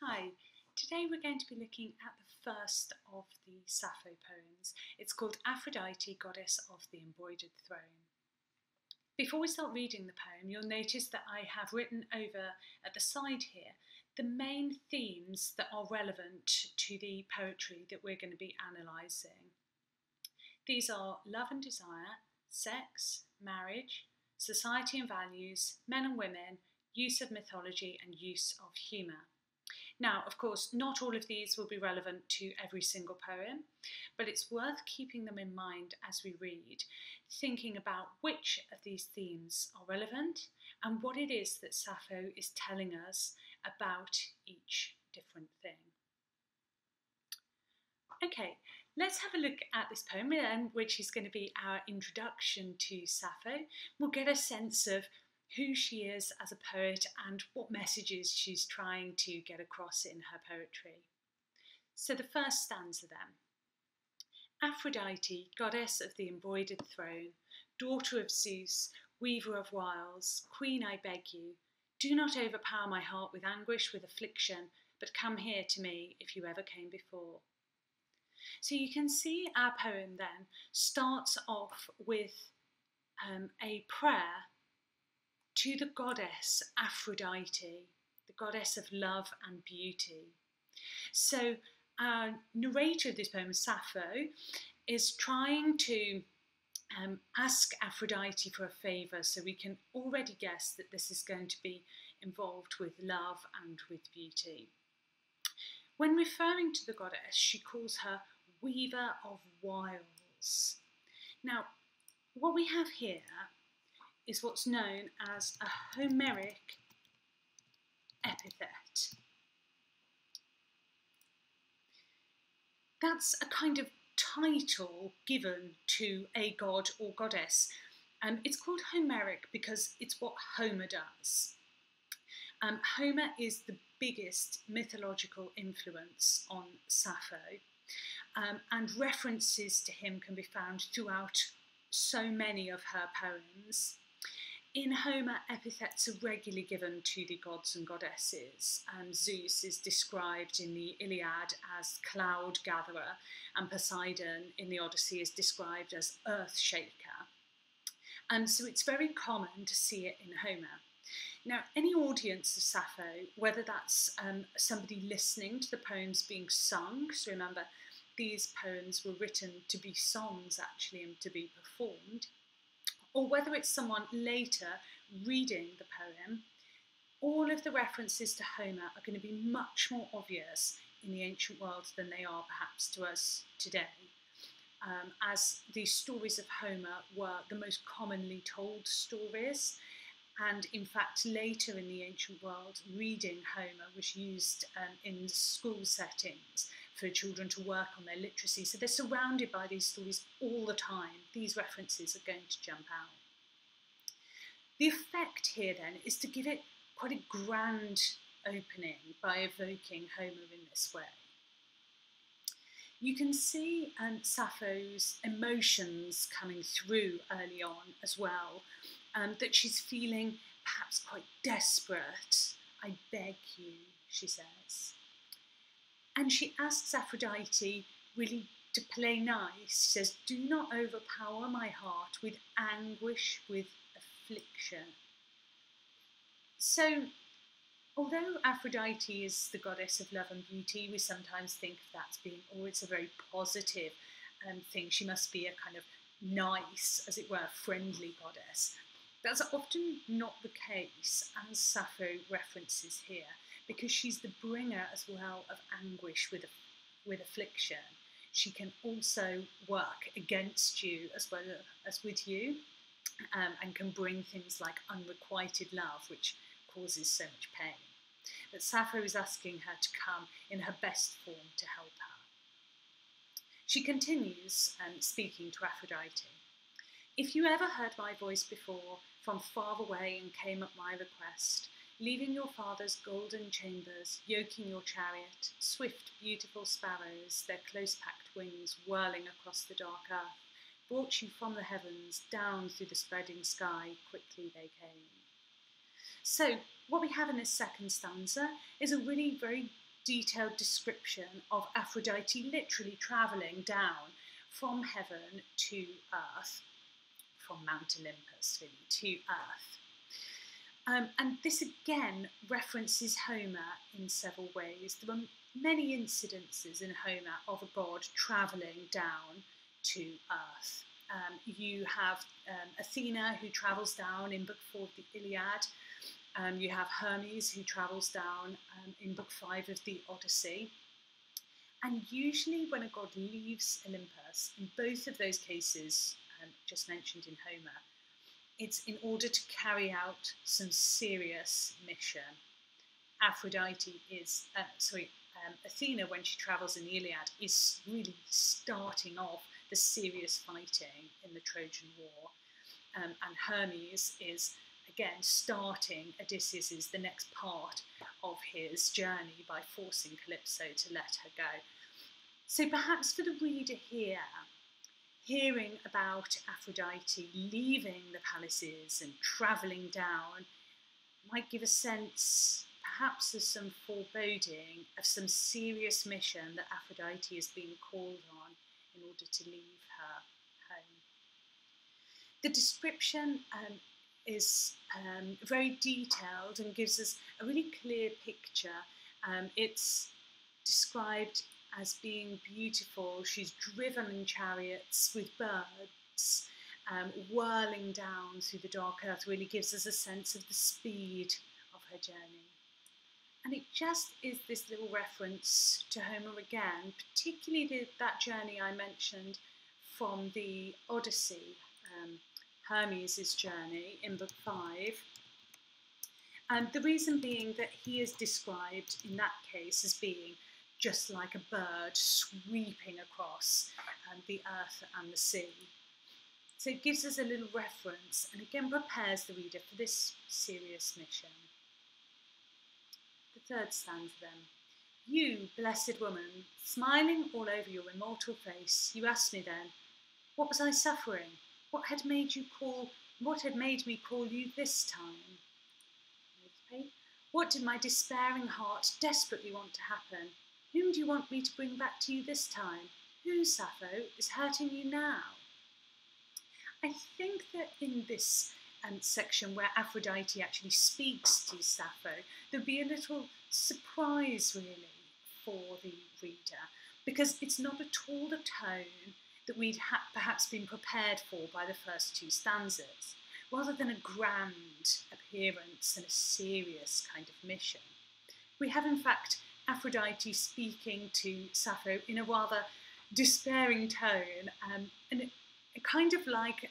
Hi, today we're going to be looking at the first of the Sappho poems. It's called Aphrodite, Goddess of the Embroidered Throne. Before we start reading the poem, you'll notice that I have written over at the side here the main themes that are relevant to the poetry that we're going to be analysing. These are love and desire, sex, marriage, society and values, men and women, use of mythology and use of humour. Now, of course, not all of these will be relevant to every single poem, but it's worth keeping them in mind as we read, thinking about which of these themes are relevant and what it is that Sappho is telling us about each different thing. Okay, let's have a look at this poem, which is going to be our introduction to Sappho. We'll get a sense of who she is as a poet and what messages she's trying to get across in her poetry. So the first stanza then. Aphrodite, goddess of the embroidered throne, daughter of Zeus, weaver of wiles, queen, I beg you, do not overpower my heart with anguish, with affliction, but come here to me if you ever came before. So you can see our poem then starts off with a prayer to the goddess Aphrodite, the goddess of love and beauty. So our narrator of this poem, Sappho, is trying to ask Aphrodite for a favour, so we can already guess that this is going to be involved with love and with beauty. When referring to the goddess, she calls her weaver of wiles. Now, what we have here is what's known as a Homeric epithet. That's a kind of title given to a god or goddess. It's called Homeric because it's what Homer does. Homer is the biggest mythological influence on Sappho, and references to him can be found throughout so many of her poems. In Homer, epithets are regularly given to the gods and goddesses. Zeus is described in the Iliad as cloud gatherer, and Poseidon in the Odyssey is described as earth shaker. So it's very common to see it in Homer. Now, any audience of Sappho, whether that's somebody listening to the poems being sung, so remember, these poems were written to be songs actually and to be performed, or whether it's someone later reading the poem, all of the references to Homer are going to be much more obvious in the ancient world than they are perhaps to us today, as the stories of Homer were the most commonly told stories. And in fact, later in the ancient world, reading Homer was used in school settings for children to work on their literacy. So they're surrounded by these stories all the time. These references are going to jump out. The effect here then is to give it quite a grand opening by evoking Homer in this way. You can see Sappho's emotions coming through early on as well, that she's feeling perhaps quite desperate. I beg you, she says. And she asks Aphrodite really to play nice. She says, do not overpower my heart with anguish, with affliction. So, although Aphrodite is the goddess of love and beauty, we sometimes think of that as being, oh, it's a very positive thing. She must be a kind of nice, as it were, friendly goddess. That's often not the case, as Sappho references here, because she's the bringer as well of anguish with affliction. She can also work against you as well as with you, and can bring things like unrequited love, which causes so much pain. But Sappho is asking her to come in her best form to help her. She continues speaking to Aphrodite. If you ever heard my voice before, from far away and came at my request, leaving your father's golden chambers, yoking your chariot, swift, beautiful sparrows, their close-packed wings whirling across the dark earth, brought you from the heavens, down through the spreading sky, quickly they came. So what we have in this second stanza is a really very detailed description of Aphrodite literally travelling down from heaven to earth, from Mount Olympus really, to earth. And this again references Homer in several ways. There are many incidences in Homer of a god travelling down to earth. You have Athena, who travels down in Book 4 of the Iliad. You have Hermes, who travels down in Book 5 of the Odyssey. And usually when a god leaves Olympus, in both of those cases just mentioned in Homer, it's in order to carry out some serious mission. Aphrodite is, Athena, when she travels in the Iliad, is really starting off the serious fighting in the Trojan War. And Hermes is, again, starting Odysseus' the next part of his journey by forcing Calypso to let her go. So perhaps for the reader here, hearing about Aphrodite leaving the palaces and travelling down might give a sense, perhaps of some foreboding of some serious mission that Aphrodite is being called on in order to leave her home. The description is very detailed and gives us a really clear picture. It's described as being beautiful. She's driven in chariots with birds, whirling down through the dark earth, really gives us a sense of the speed of her journey. And it just is this little reference to Homer again, particularly that journey I mentioned from the Odyssey, Hermes' journey in Book 5. And the reason being that he is described in that case as being just like a bird sweeping across the earth and the sea. So it gives us a little reference and again prepares the reader for this serious mission. The third stanza then. You, blessed woman, smiling all over your immortal face, you asked me then, what was I suffering? What had made me call you this time? What did my despairing heart desperately want to happen? Whom do you want me to bring back to you this time? Who, Sappho, is hurting you now? I think that in this section where Aphrodite actually speaks to Sappho, there'll be a little surprise really for the reader, because it's not at all the tone that we'd perhaps been prepared for by the first two stanzas. Rather than a grand appearance and a serious kind of mission, we have in fact Aphrodite speaking to Sappho in a rather despairing tone, and kind of like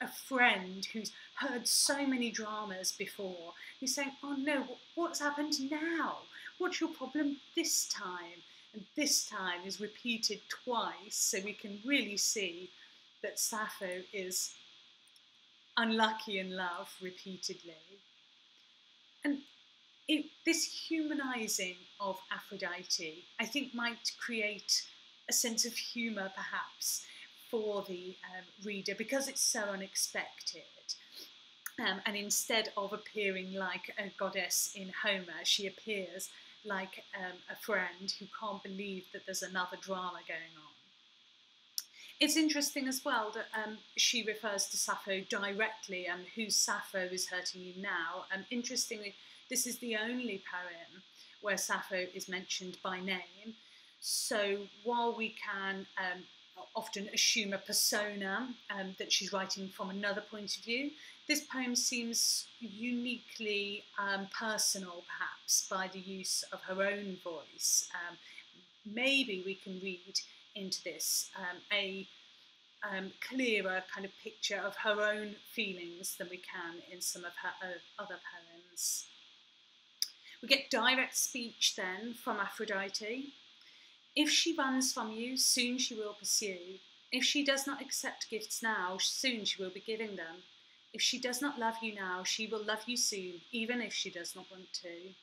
a friend who's heard so many dramas before, who's saying, oh no, what's happened now? What's your problem this time? And this time is repeated twice, so we can really see that Sappho is unlucky in love repeatedly. And this humanising of Aphrodite, I think, might create a sense of humour perhaps for the reader, because it's so unexpected. And instead of appearing like a goddess in Homer, she appears like a friend who can't believe that there's another drama going on. It's interesting as well that she refers to Sappho directly, and who Sappho is hurting you now. Interestingly, this is the only poem where Sappho is mentioned by name. So while we can often assume a persona that she's writing from another point of view, this poem seems uniquely personal, perhaps, by the use of her own voice. Maybe we can read into this a clearer kind of picture of her own feelings than we can in some of her other poems. We get direct speech then from Aphrodite. If she runs from you, soon she will pursue. If she does not accept gifts now, soon she will be giving them. If she does not love you now, she will love you soon, even if she does not want to.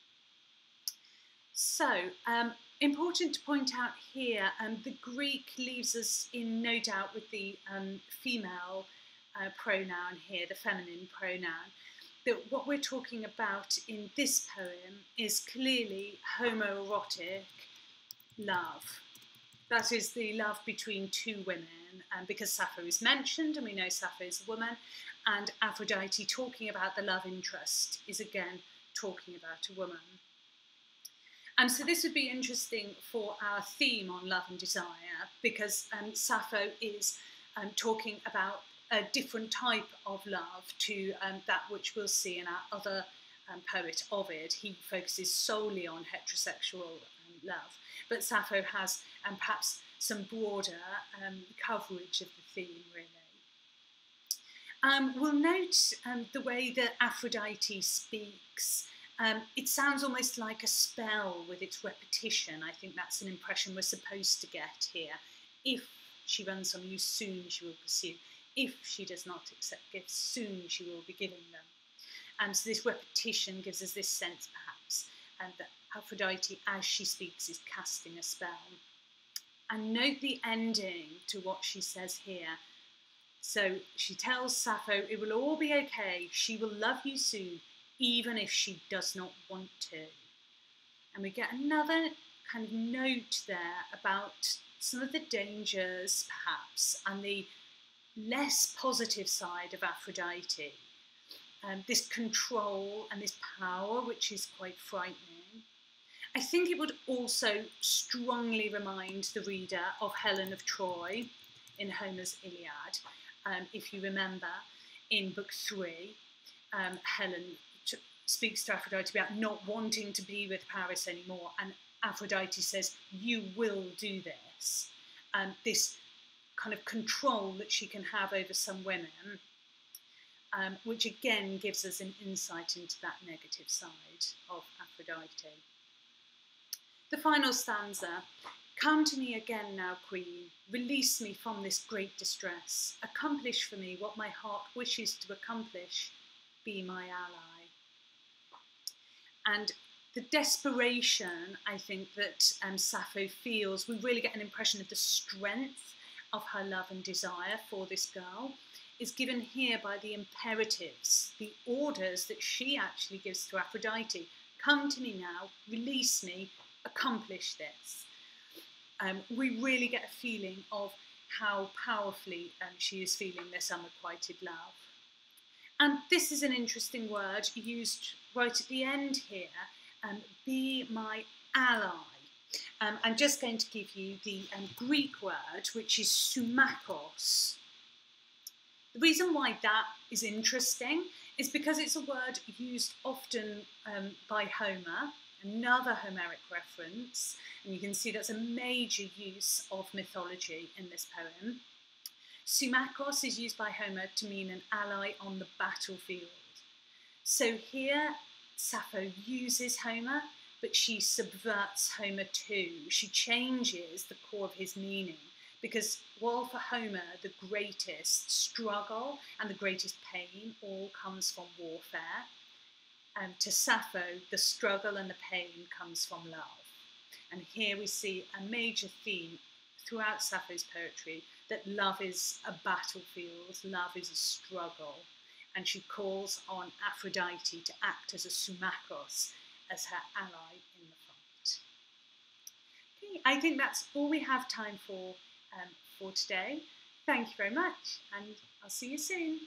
So, important to point out here, the Greek leaves us in no doubt with the female pronoun here, the feminine pronoun. that what we're talking about in this poem is clearly homoerotic love. That is the love between two women, because Sappho is mentioned, and we know Sappho is a woman, and Aphrodite talking about the love interest is again talking about a woman. And so this would be interesting for our theme on love and desire, because Sappho is talking about a different type of love to that which we'll see in our other poet, Ovid. He focuses solely on heterosexual love, but Sappho has perhaps some broader coverage of the theme, really. We'll note the way that Aphrodite speaks. It sounds almost like a spell with its repetition. I think that's an impression we're supposed to get here. If she runs from you, soon she will pursue. If she does not accept gifts, soon she will be giving them. And so this repetition gives us this sense, perhaps, that Aphrodite, as she speaks, is casting a spell. And note the ending to what she says here. So she tells Sappho, it will all be okay. She will love you soon, even if she does not want to. And we get another kind of note there about some of the dangers, perhaps, and the less positive side of Aphrodite. This control and this power, which is quite frightening. I think it would also strongly remind the reader of Helen of Troy in Homer's Iliad. If you remember, in Book 3, Helen speaks to Aphrodite about not wanting to be with Paris anymore, and Aphrodite says, you will do this. This kind of control that she can have over some women, which again gives us an insight into that negative side of Aphrodite. The final stanza, come to me again now, Queen, release me from this great distress, accomplish for me what my heart wishes to accomplish, be my ally. And the desperation, I think, that Sappho feels, we really get an impression of the strength of her love and desire for this girl, is given here by the imperatives, the orders that she actually gives to Aphrodite. Come to me now, release me, accomplish this. We really get a feeling of how powerfully she is feeling this unrequited love. And this is an interesting word used right at the end here, be my ally. I'm just going to give you the Greek word, which is sumakos. The reason why that is interesting is because it's a word used often by Homer, another Homeric reference, and you can see that's a major use of mythology in this poem. Sumakos is used by Homer to mean an ally on the battlefield. So here, Sappho uses Homer, but she subverts Homer too. She changes the core of his meaning, because while for Homer the greatest struggle and the greatest pain all comes from warfare, to Sappho the struggle and the pain comes from love. And here we see a major theme throughout Sappho's poetry, that love is a battlefield, love is a struggle, and she calls on Aphrodite to act as a sumakos, as her ally in the fight. Okay, I think that's all we have time for today. Thank you very much, and I'll see you soon.